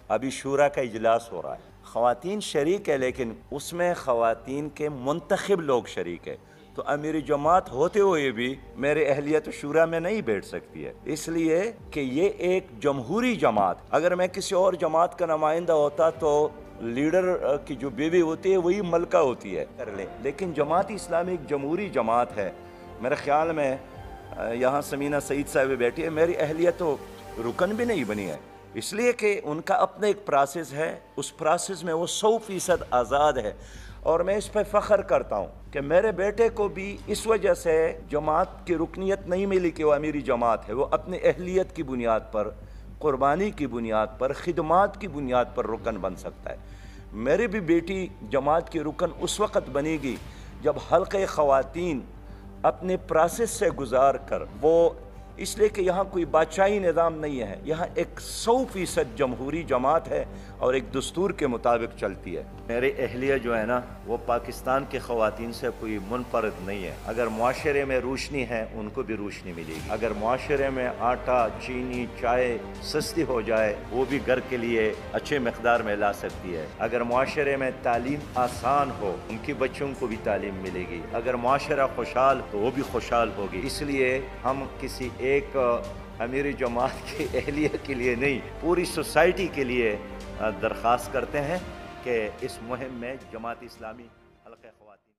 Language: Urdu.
ابھی شورا کا اجلاس ہو رہا ہے، خواتین شریک ہے لیکن اس میں خواتین کے منتخب لوگ شریک ہے، تو امیر جماعت ہوتے ہوئے بھی میرے اہلیت شورا میں نہیں بیٹھ سکتی ہے، اس لیے کہ یہ ایک جمہوری جماعت، اگر میں کسی اور جماعت کا نمائندہ ہوتا تو لیڈر کی جو بیوی ہوتی ہے وہی ملکہ ہوتی ہے کر لیں، لیکن جماعت اسلامی ایک جمہوری جماعت ہے۔ میرے خیال میں یہاں سمینہ سعید صاحب بیٹھی ہے، میری اہلیت تو رکن بھی نہیں بنی ہے، اس لیے کہ ان کا اپنا ایک پروسیس ہے، اس پروسیس میں وہ 100% آزاد ہے، اور میں اس پہ فخر کرتا ہوں کہ میرے بیٹے کو بھی اس وجہ سے جماعت کی رکنیت نہیں ملی کہ وہ امیری جماعت ہے، وہ اپنی اہلیت کی بنیاد پر، قربانی کی بنیاد پر، خدمات کی بنیاد پر رکن بن سکتا ہے۔ میری بھی بیٹی جماعت کی رکن اس وقت بنے گی جب حلقہ خواتین اپنے پروسیس سے گزار کر، وہ اس لیے کہ یہاں کوئی بادشاہی نظام نہیں ہے، یہاں ایک 100% جمہوری جماعت ہے اور ایک دستور کے مطابق چلتی ہے۔ میرے اہلیہ جو ہے نا وہ پاکستان کے خواتین سے کوئی منفرد نہیں ہے، اگر معاشرے میں روشنی ہے ان کو بھی روشنی ملے گی، اگر معاشرے میں آٹا، چینی، چائے سستی ہو جائے وہ بھی گھر کے لیے اچھے مقدار میں لا سکتی ہے، اگر معاشرے میں تعلیم آسان ہو ان کی بچوں کو بھی تعلیم ملے گی، اگر معاشرہ خوشحال تو وہ بھی خوشحال ہوگی۔ اس لیے ہم کسی ایک امیری جماعت کی اہلیہ کے لیے نہیں، پوری سوسائٹی کے لیے درخواست کرتے ہیں کہ اس مہم میں جماعت اسلامی حلقہ خواتین